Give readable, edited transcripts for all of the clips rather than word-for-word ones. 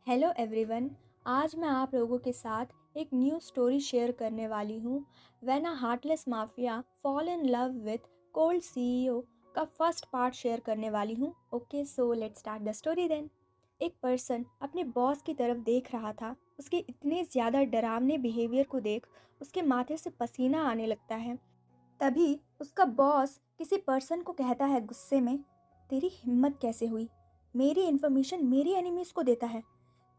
Hello everyone. आज मैं आप लोगों के साथ एक न्यू स्टोरी शेयर करने वाली हूँ। When a heartless mafia fall in love with cold CEO का फर्स्ट पार्ट शेयर करने वाली हूँ। Okay, so let's start the story then. एक पर्सन अपने बॉस की तरफ देख रहा था। उसके इतने ज़्यादा डरावने बिहेवियर को देख उसके माथे से पसीना आने लगता है। तभी उसका बॉस किसी पर्सन को कहता है गुस्से में, तेरी हिम्मत कैसे हुई, मेरी इन्फॉर्मेशन मेरी एनिमीज को देता है।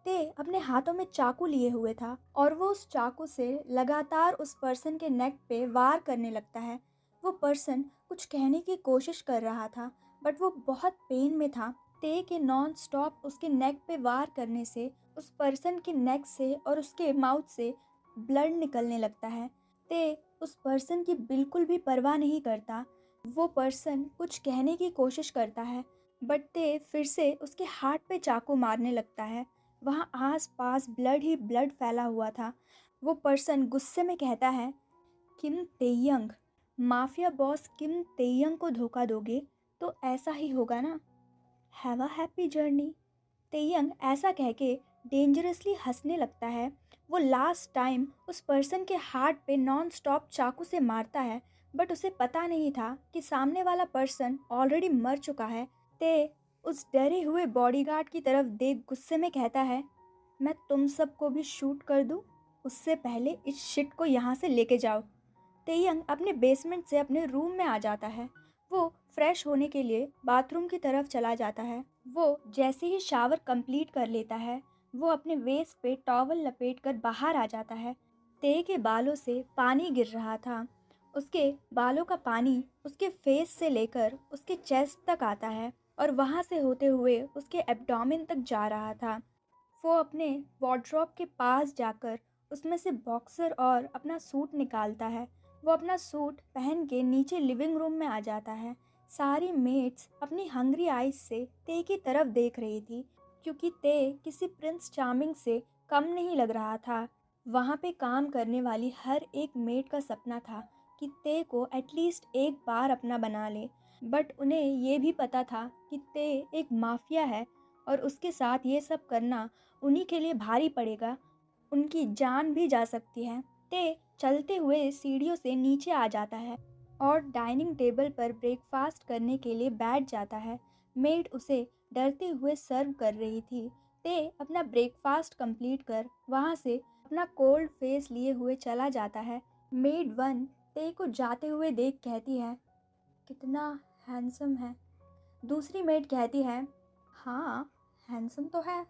ते अपने हाथों में चाकू लिए हुए था और वो उस चाकू से लगातार उस पर्सन के नेक पे वार करने लगता है। वो पर्सन कुछ कहने की कोशिश कर रहा था बट वो बहुत पेन में था। ते के नॉन स्टॉप उसके नेक पे वार करने से उस पर्सन के नेक से और उसके माउथ से ब्लड निकलने लगता है। ते उस पर्सन की बिल्कुल भी परवाह नहीं करता। वो पर्सन कुछ कहने की कोशिश करता है बट ते फिर से उसके हार्ट पे चाकू मारने लगता है। वहाँ आस-पास ब्लड ही ब्लड फैला हुआ था। वो पर्सन गुस्से में कहता है, किम तेयंग, माफिया बॉस किम तेयंग को धोखा दोगे तो ऐसा ही होगा ना। Have a happy journey. Taeyang ऐसा कह के डेंजरसली हंसने लगता है। वो लास्ट टाइम उस पर्सन के हार्ट पे नॉन स्टॉप चाकू से मारता है बट उसे पता नहीं था कि सामने वाला पर्सन ऑलरेडी मर चुका है। ते उस डरे हुए बॉडीगार्ड की तरफ देख गुस्से में कहता है, मैं तुम सबको भी शूट कर दूं, उससे पहले इस शिट को यहाँ से लेके जाओ। तेयंग अपने बेसमेंट से अपने रूम में आ जाता है। वो फ्रेश होने के लिए बाथरूम की तरफ चला जाता है। वो जैसे ही शावर कंप्लीट कर लेता है वो अपने वेस्ट पे टॉवल लपेट कर बाहर आ जाता है। ते के बालों से पानी गिर रहा था। उसके बालों का पानी उसके फेस से लेकर उसके चेस्ट तक आता है और वहाँ से होते हुए उसके एब्डोमेन तक जा रहा था। वो अपने वार्डरोब के पास जाकर उसमें से बॉक्सर और अपना सूट निकालता है। वो अपना सूट पहन के नीचे लिविंग रूम में आ जाता है। सारी मेट्स अपनी हंग्री आइज से ते की तरफ देख रही थी क्योंकि ते किसी प्रिंस चार्मिंग से कम नहीं लग रहा था। वहाँ पे काम करने वाली हर एक मेट का सपना था कि ते को एटलीस्ट एक बार अपना बना ले। बट उन्हें ये भी पता था कि ते एक माफिया है और उसके साथ ये सब करना उन्हीं के लिए भारी पड़ेगा। उनकी जान भी जा सकती है। ते चलते हुए सीढ़ियों से नीचे आ जाता है और डाइनिंग टेबल पर ब्रेकफास्ट करने के लिए बैठ जाता है। मेड उसे डरते हुए सर्व कर रही थी। ते अपना ब्रेकफास्ट कंप्लीट कर वहाँ से अपना कोल्ड फेस लिए हुए चला जाता है। मेड वन ते को जाते हुए देख कहती है, कितना हैंडसम है। दूसरी मेड कहती है, हाँ हैंडसम तो है,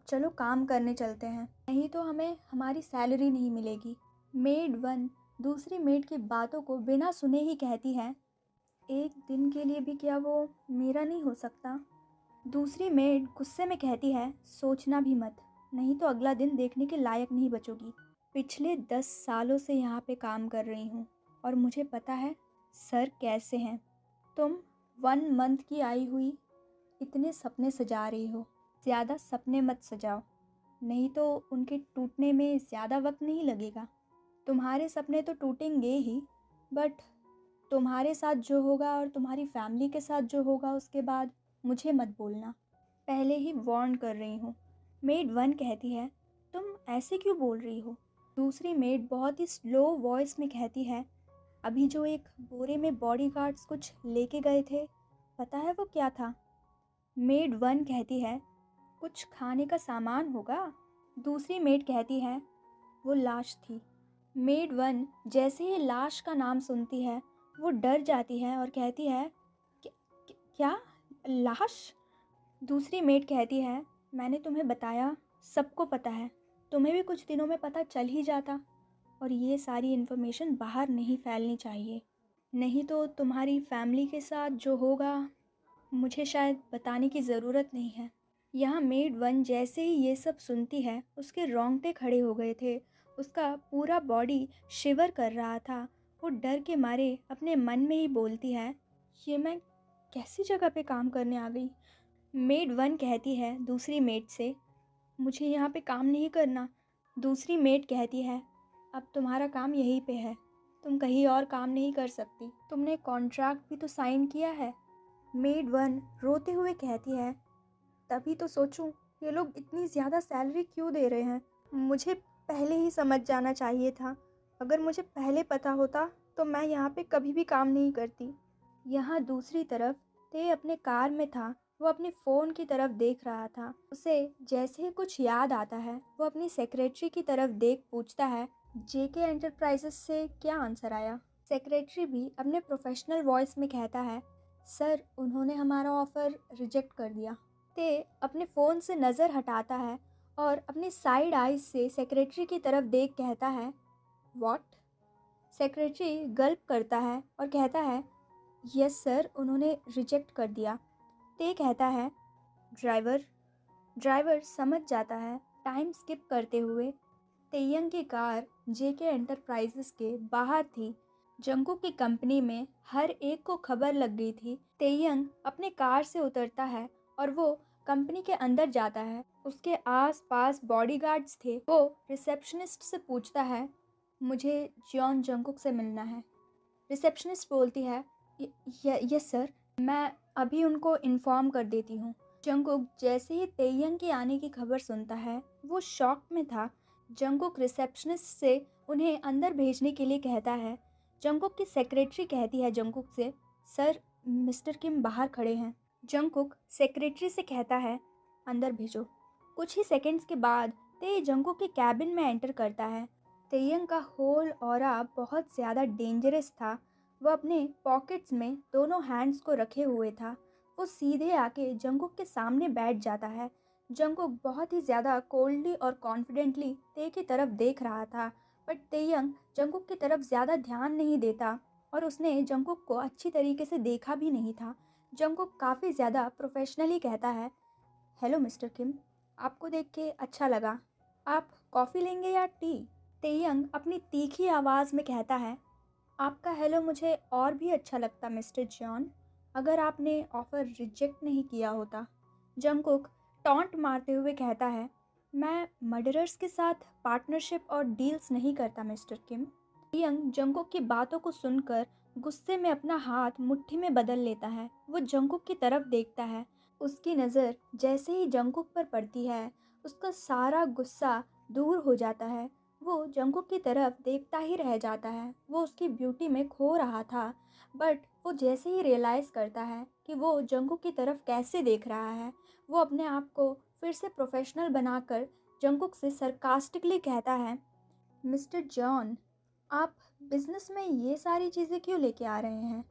चलो काम करने चलते हैं, नहीं तो हमें हमारी सैलरी नहीं मिलेगी। मेड वन दूसरी मेड की बातों को बिना सुने ही कहती है, एक दिन के लिए भी क्या वो मेरा नहीं हो सकता। दूसरी मेड गुस्से में कहती है, सोचना भी मत, नहीं तो अगला दिन देखने के लायक नहीं बचोगी। पिछले 10 सालों से यहाँ पे काम कर रही हूँ और मुझे पता है सर कैसे हैं। तुम 1 मंथ की आई हुई इतने सपने सजा रही हो, ज़्यादा सपने मत सजाओ, नहीं तो उनके टूटने में ज़्यादा वक्त नहीं लगेगा। तुम्हारे सपने तो टूटेंगे ही, बट तुम्हारे साथ जो होगा और तुम्हारी फैमिली के साथ जो होगा उसके बाद मुझे मत बोलना, पहले ही वार्न कर रही हूँ। मेड वन कहती है, तुम ऐसे क्यों बोल रही हो। दूसरी मेड बहुत ही स्लो वॉइस में कहती है, अभी जो एक बोरे में बॉडीगार्ड्स कुछ लेके गए थे, पता है वो क्या था। मेड वन कहती है, कुछ खाने का सामान होगा। दूसरी मेड कहती है, वो लाश थी। मेड वन जैसे ही लाश का नाम सुनती है वो डर जाती है और कहती है, क्या लाश। दूसरी मेड कहती है, मैंने तुम्हें बताया, सबको पता है, तुम्हें भी कुछ दिनों में पता चल ही जाता और ये सारी इन्फॉर्मेशन बाहर नहीं फैलनी चाहिए, नहीं तो तुम्हारी फैमिली के साथ जो होगा मुझे शायद बताने की ज़रूरत नहीं है। यहाँ मेड वन जैसे ही ये सब सुनती है उसके रोंगटे खड़े हो गए थे। उसका पूरा बॉडी शिवर कर रहा था। वो डर के मारे अपने मन में ही बोलती है, ये मैं कैसी जगह पे काम करने आ गई। मेड वन कहती है दूसरी मेड से, मुझे यहाँ पे काम नहीं करना। दूसरी मेड कहती है, अब तुम्हारा काम यहीं पे है, तुम कहीं और काम नहीं कर सकती, तुमने कॉन्ट्रैक्ट भी तो साइन किया है। मेड वन रोते हुए कहती है, तभी तो सोचूं ये लोग इतनी ज़्यादा सैलरी क्यों दे रहे हैं? मुझे पहले ही समझ जाना चाहिए था। अगर मुझे पहले पता होता तो मैं यहाँ पे कभी भी काम नहीं करती। यहाँ दूसरी तरफ ते अपने कार में था। वो अपने फ़ोन की तरफ देख रहा था। उसे जैसे ही कुछ याद आता है, वो अपनी सेक्रेटरी की तरफ देख पूछता है, जेके एंटरप्राइजेस से क्या आंसर आया? सेक्रेटरी भी अपने प्रोफेशनल वॉइस में कहता है, सर उन्होंने हमारा ऑफ़र रिजेक्ट कर दिया। ते अपने फ़ोन से नज़र हटाता है और अपनी साइड आइज़ से सेक्रेटरी की तरफ देख कहता है, व्हाट? सेक्रेटरी गल्प करता है और कहता है, यस सर उन्होंने रिजेक्ट कर दिया। ते कहता है, ड्राइवर। ड्राइवर समझ जाता है। टाइम स्किप करते हुए तेयंग की कार जेके एंटरप्राइजेस के बाहर थी। जंगकुक की कंपनी में हर एक को खबर लग गई थी। तेयंग अपने कार से उतरता है और वो कंपनी के अंदर जाता है। उसके आस पास बॉडीगार्ड्स थे। वो रिसेप्शनिस्ट से पूछता है, मुझे जॉन जंगकुक से मिलना है। रिसेप्शनिस्ट बोलती है, यस सर, मैं अभी उनको इन्फॉर्म कर देती हूँ। जंगकुक जैसे ही तेयंग के आने की खबर सुनता है, वो शॉक में था। जंगकुक रिसेप्शनिस्ट से उन्हें अंदर भेजने के लिए कहता है। जंगकुक की सेक्रेटरी कहती है जंगकुक से, सर मिस्टर किम बाहर खड़े हैं। जंगकुक सेक्रेटरी से कहता है, अंदर भेजो। कुछ ही सेकंड्स के बाद ते जंगकुक के कैबिन में एंटर करता है। तेयंग का होल ऑरा बहुत ज़्यादा डेंजरस था। वो अपने पॉकेट्स में दोनों हैंड्स को रखे हुए था। वो सीधे आके जंगकुक के सामने बैठ जाता है। जंगकुक बहुत ही ज़्यादा कोल्डली और कॉन्फिडेंटली ते की तरफ देख रहा था, बट तेयंग जंगकुक की तरफ ज़्यादा ध्यान नहीं देता और उसने जंगकुक को अच्छी तरीके से देखा भी नहीं था। जंगकुक काफ़ी ज़्यादा प्रोफेशनली कहता है, हेलो मिस्टर किम, आपको देख के अच्छा लगा। आप कॉफ़ी लेंगे या टी? तेयंग अपनी तीखी आवाज़ में कहता है, आपका हेलो मुझे और भी अच्छा लगता मिस्टर जॉन, अगर आपने ऑफ़र रिजेक्ट नहीं किया होता। जंगकुक टॉन्ट मारते हुए कहता है, मैं मर्डरर्स के साथ पार्टनरशिप और डील्स नहीं करता मिस्टर किम। यंग जंगकुक की बातों को सुनकर गुस्से में अपना हाथ मुट्ठी में बदल लेता है। वो जंगकुक की तरफ देखता है। उसकी नज़र जैसे ही जंगकुक पर पड़ती है, उसका सारा गुस्सा दूर हो जाता है। वो जंगकुक की तरफ देखता ही रह जाता है। वो उसकी ब्यूटी में खो रहा था, बट वो जैसे ही रियलाइज़ करता है कि वो जंगकुक की तरफ कैसे देख रहा है, वो अपने आप को फिर से प्रोफेशनल बनाकर जंगकुक से सरकास्टिकली कहता है, मिस्टर जॉन, आप बिज़नेस में ये सारी चीज़ें क्यों लेके आ रहे हैं?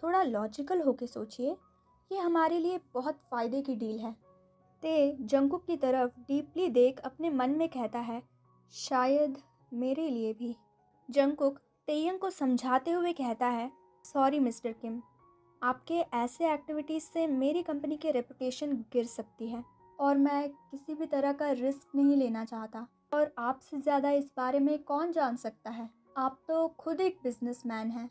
थोड़ा लॉजिकल होके सोचिए। ये हमारे लिए बहुत फ़ायदे की डील है। ते जंगकुक की तरफ डीपली देख अपने मन में कहता है, शायद मेरे लिए भी। जंगकुक तेयंग को समझाते हुए कहता है, सॉरी मिस्टर किम, आपके ऐसे एक्टिविटीज़ से मेरी कंपनी की रेपुटेशन गिर सकती है और मैं किसी भी तरह का रिस्क नहीं लेना चाहता। और आपसे ज़्यादा इस बारे में कौन जान सकता है? आप तो खुद एक बिजनेसमैन हैं।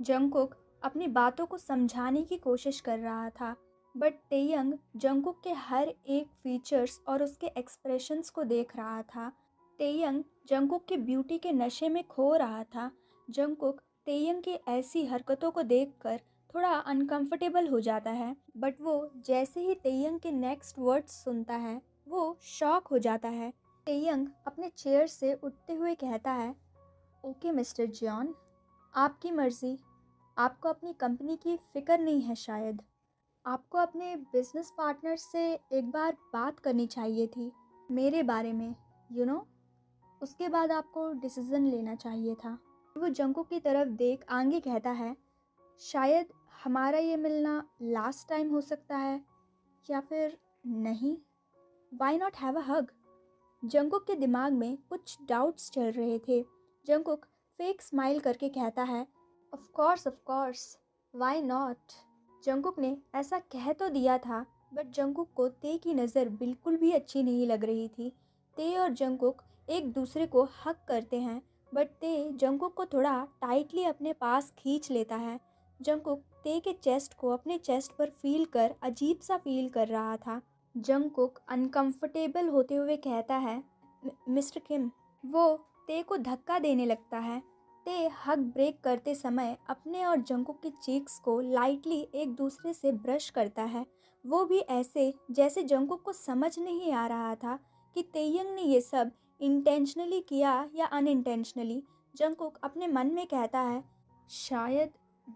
जंगकुक अपनी बातों को समझाने की कोशिश कर रहा था, बट तेयंग जंगकुक के हर एक फीचर्स और उसके एक्सप्रेशंस को देख रहा था। तेयंग जंगकुक की ब्यूटी के नशे में खो रहा था। जंगकुक तेयंग की ऐसी हरकतों को देखकर थोड़ा अनकंफर्टेबल हो जाता है, बट वो जैसे ही तेयंग के नेक्स्ट वर्ड्स सुनता है, वो शॉक हो जाता है। तेयंग अपने चेयर से उठते हुए कहता है, ओके मिस्टर जॉन, आपकी मर्ज़ी। आपको अपनी कंपनी की फ़िक्र नहीं है शायद। आपको अपने बिजनेस पार्टनर से एक बार बात करनी चाहिए थी मेरे बारे में, उसके बाद आपको डिसीज़न लेना चाहिए था। वो जंगकुक की तरफ देख आगे कहता है, शायद हमारा ये मिलना लास्ट टाइम हो सकता है, या फिर नहीं। Why not have a hug? Jungkook के दिमाग में कुछ डाउट्स चल रहे थे। जंगकुक फेक स्माइल करके कहता है, of course, why not? Jungkook ने ऐसा कह तो दिया था, बट जंगकुक को ते की नज़र बिल्कुल भी अच्छी नहीं लग रही थी। ते और जंगकुक एक दूसरे को हग करते हैं, बट ते जंगकुक को थोड़ा टाइटली अपने पास खींच लेता है। जंगकुक ते के चेस्ट को अपने चेस्ट पर फील कर अजीब सा फील कर रहा था। जंगकुक अनकंफर्टेबल होते हुए कहता है, मिस्टर किम। वो ते को धक्का देने लगता है। ते हग ब्रेक करते समय अपने और जंगकुक की चीक्स को लाइटली एक दूसरे से ब्रश करता है। वो भी ऐसे जैसे जंगकुक को समझ नहीं आ रहा था कि तेयंग ने ये सब इंटेंशनली किया या अनइंटेंशनली। जंगकुक अपने मन में कहता है, शायद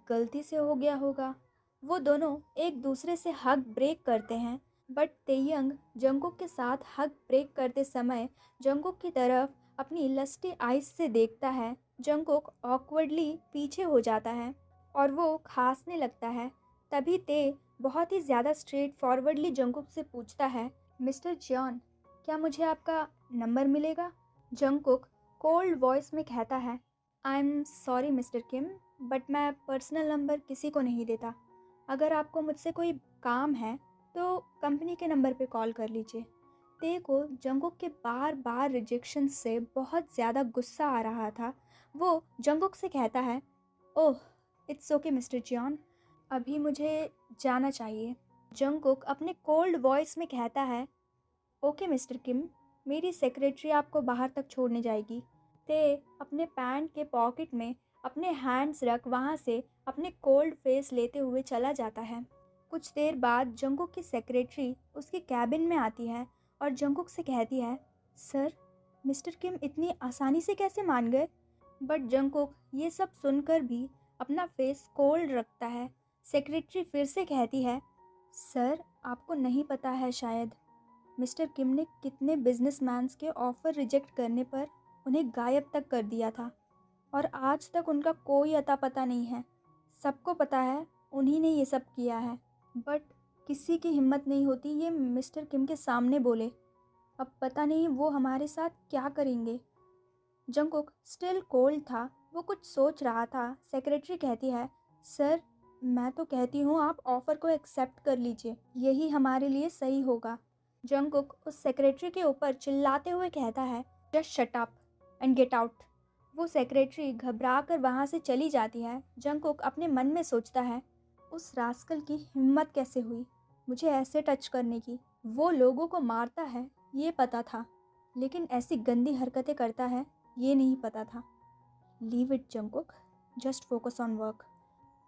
गलती से हो गया होगा। वो दोनों एक दूसरे से हग ब्रेक करते हैं, बट तेयंग जंगकुक के साथ हग ब्रेक करते समय जंगकुक की तरफ अपनी लस्टी आइज से देखता है। जंगकुक ऑकवर्डली पीछे हो जाता है और वो खांसने लगता है। तभी ते बहुत ही ज़्यादा स्ट्रेट फॉरवर्डली जंगकुक से पूछता है, मिस्टर जॉन, क्या मुझे आपका नंबर मिलेगा? जंगकुक कोल्ड वॉइस में कहता है, I am sorry mister Kim, but मैं पर्सनल नंबर किसी को नहीं देता। अगर आपको मुझसे कोई काम है तो कंपनी के नंबर पे कॉल कर लीजिए। ते को जंगकुक के बार बार रिजेक्शन से बहुत ज़्यादा गुस्सा आ रहा था। वो जंगकुक से कहता है, ओह, इट्स ओके मिस्टर जॉन, अभी मुझे जाना चाहिए। जंगकुक अपने कोल्ड वॉइस में कहता है, ओके मिस्टर किम, मेरी सेक्रेटरी आपको बाहर तक छोड़ने जाएगी। ते अपने पैंट के पॉकेट में अपने हैंड्स रख वहाँ से अपने कोल्ड फेस लेते हुए चला जाता है। कुछ देर बाद जंगकुक की सेक्रेटरी उसके कैबिन में आती है और जंगकुक से कहती है, सर, मिस्टर किम इतनी आसानी से कैसे मान गए? बट जंगकुक ये सब सुनकर भी अपना फेस कोल्ड रखता है। सेक्रेटरी फिर से कहती है, सर, आपको नहीं पता है शायद, मिस्टर किम ने कितने बिजनेसमैन्स के ऑफ़र रिजेक्ट करने पर उन्हें गायब तक कर दिया था और आज तक उनका कोई अता पता नहीं है। सबको पता है उन्हीं ने ये सब किया है, बट किसी की हिम्मत नहीं होती ये मिस्टर किम के सामने बोले। अब पता नहीं वो हमारे साथ क्या करेंगे। जंगकुक स्टिल कोल्ड था, वो कुछ सोच रहा था। सेक्रेटरी कहती है, सर, मैं तो कहती हूँ आप ऑफ़र को एक्सेप्ट कर लीजिए, यही हमारे लिए सही होगा। जंगकुक उस सेक्रेटरी के ऊपर चिल्लाते हुए कहता है, just shut up and get out. वो सेक्रेटरी घबरा कर वहाँ से चली जाती है। जंगकुक अपने मन में सोचता है, उस रास्कल की हिम्मत कैसे हुई मुझे ऐसे टच करने की। वो लोगों को मारता है ये पता था, लेकिन ऐसी गंदी हरकतें करता है ये नहीं पता था। Leave it Jungkook, just focus on work.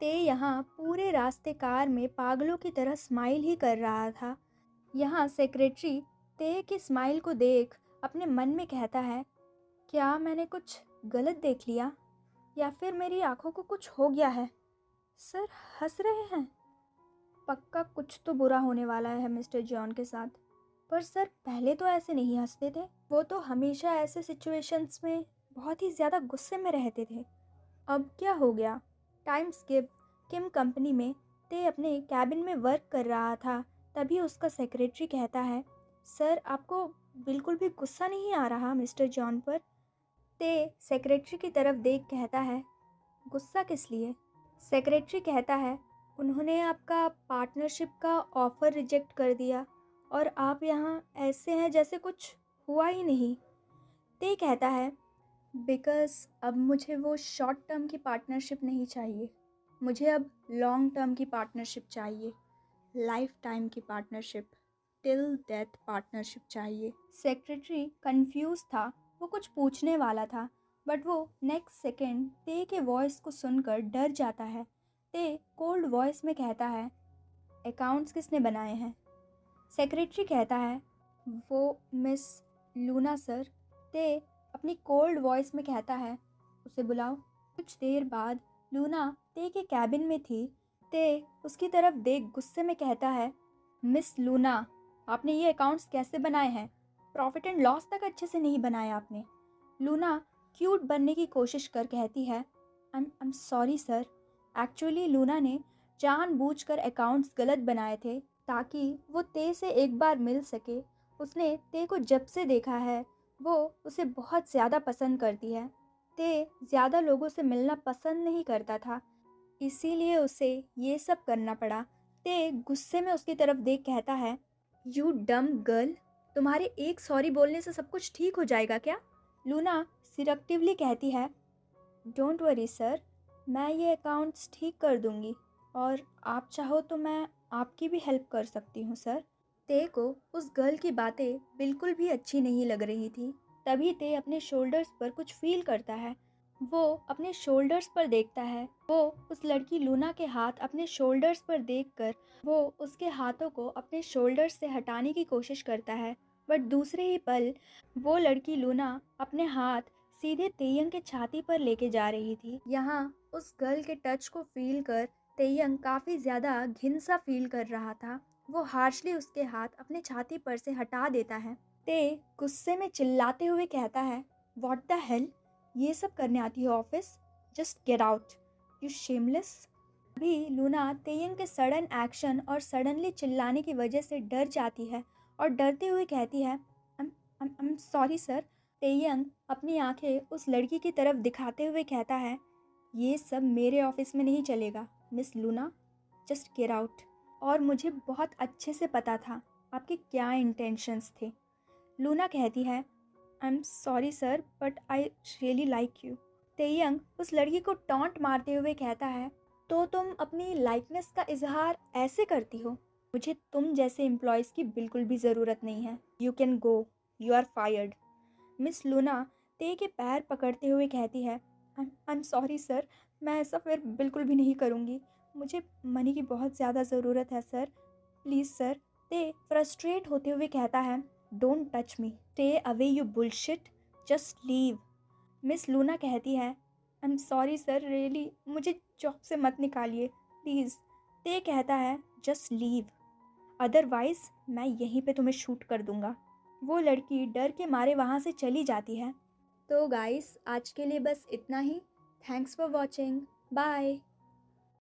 ते यहाँ पूरे रास्ते कार में पागलों की तरह स्माइल ही कर रहा था। यहाँ सेक्रेटरी ते की स्माइल को देख अपने मन में कहता है, क्या मैंने कुछ गलत देख लिया या फिर मेरी आंखों को कुछ हो गया है? सर हंस रहे हैं, पक्का कुछ तो बुरा होने वाला है मिस्टर जॉन के साथ। पर सर पहले तो ऐसे नहीं हंसते थे, वो तो हमेशा ऐसे सिचुएशंस में बहुत ही ज़्यादा गुस्से में रहते थे। अब क्या हो गया? टाइम स्किप, किम कंपनी में ते अपने कैबिन में वर्क कर रहा था। तभी उसका सेक्रेटरी कहता है, सर, आपको बिल्कुल भी गुस्सा नहीं आ रहा मिस्टर जॉन पर? ते सेक्रेटरी की तरफ देख कहता है, गुस्सा किस लिए? सेक्रेटरी कहता है, उन्होंने आपका पार्टनरशिप का ऑफ़र रिजेक्ट कर दिया और आप यहाँ ऐसे हैं जैसे कुछ हुआ ही नहीं। ते कहता है, बिकॉज़ अब मुझे वो शॉर्ट टर्म की पार्टनरशिप नहीं चाहिए, मुझे अब लॉन्ग टर्म की पार्टनरशिप चाहिए, लाइफ टाइम की पार्टनरशिप, टिल डेथ पार्टनरशिप चाहिए। सेक्रेटरी कंफ्यूज था, वो कुछ पूछने वाला था, बट वो नेक्स्ट सेकेंड ते के वॉइस को सुनकर डर जाता है। ते कोल्ड वॉइस में कहता है, अकाउंट्स किसने बनाए हैं? सेक्रेटरी कहता है, वो मिस लूना सर। ते अपनी कोल्ड वॉइस में कहता है, उसे बुलाओ। कुछ देर बाद लूना ते के कैबिन में थी। ते उसकी तरफ देख गुस्से में कहता है, मिस लूना, आपने ये अकाउंट्स कैसे बनाए हैं? प्रॉफिट एंड लॉस तक अच्छे से नहीं बनाया आपने। लूना क्यूट बनने की कोशिश कर कहती है, I am sorry sir. Actually Luna ने जानबूझकर अकाउंट्स गलत बनाए थे ताकि वो ते से एक बार मिल सके। उसने ते को जब से देखा है वो उसे बहुत ज़्यादा पसंद करती है। ते ज़्यादा लोगों से मिलना पसंद नहीं करता था, इसीलिए उसे ये सब करना पड़ा। ते गुस्से में उसकी तरफ देख कहता है, यू डम गर्ल, तुम्हारे एक सॉरी बोलने से सब कुछ ठीक हो जाएगा क्या? लूना सिरक्टिवली कहती है, डोंट वरी सर, मैं ये अकाउंट्स ठीक कर दूंगी और आप चाहो तो मैं आपकी भी हेल्प कर सकती हूँ सर। ते को उस गर्ल की बातें बिल्कुल भी अच्छी नहीं लग रही थी। तभी ते अपने शोल्डर्स पर कुछ फील करता है। वो अपने शोल्डर्स पर देखता है। वो उस लड़की लूना के हाथ अपने शोल्डर्स पर देखकर वो उसके हाथों को अपने शोल्डर्स से हटाने की कोशिश करता है। बट दूसरे ही पल वो लड़की लूना अपने हाथ सीधे तेयंग के छाती पर लेके जा रही थी। यहाँ उस गर्ल के टच को फील कर तेयंग काफ़ी ज़्यादा घिन सा फील कर रहा था। वो हार्शली उसके हाथ अपने छाती पर से हटा देता है। ते गुस्से में चिल्लाते हुए कहता है, व्हाट द हेल, ये सब करने आती है office? Just get out, you shameless. अभी लूना तेयंग के सडन एक्शन और सडनली चिल्लाने की वजह से डर जाती है और डरते हुए कहती है, आई एम सॉरी सर। तेयंग अपनी आंखें उस लड़की की तरफ दिखाते हुए कहता है, ये सब मेरे ऑफिस में नहीं चलेगा miss Luna, just get out. और मुझे बहुत अच्छे से पता था आपके क्या इंटेंशंस थे। लूना कहती है, I am sorry sir but I really like you. Taeyang उस लड़की को टॉन्ट मारते हुए कहता है, तो तुम अपनी लाइकनेस का इजहार ऐसे करती हो? मुझे तुम जैसे एम्प्लॉयज़ की बिल्कुल भी ज़रूरत नहीं है। You can go, you are fired. Miss Luna ते के पैर पकड़ते हुए कहती है, आई एम सॉरी सर, मैं ऐसा फिर बिल्कुल भी नहीं करूँगी। मुझे मनी की बहुत ज़्यादा ज़रूरत है सर, प्लीज़ सर। ते फ्रस्ट्रेट होते हुए कहता है, don't touch me, stay away you bullshit, just leave. Miss Luna कहती है, I am sorry sir really, मुझे जॉब से मत निकालिए प्लीज़। ते कहता है, जस्ट लीव, अदरवाइज मैं यहीं पे तुम्हें शूट कर दूंगा। वो लड़की डर के मारे वहाँ से चली जाती है। तो गाइस आज के लिए बस इतना ही। Thanks for watching. बाय।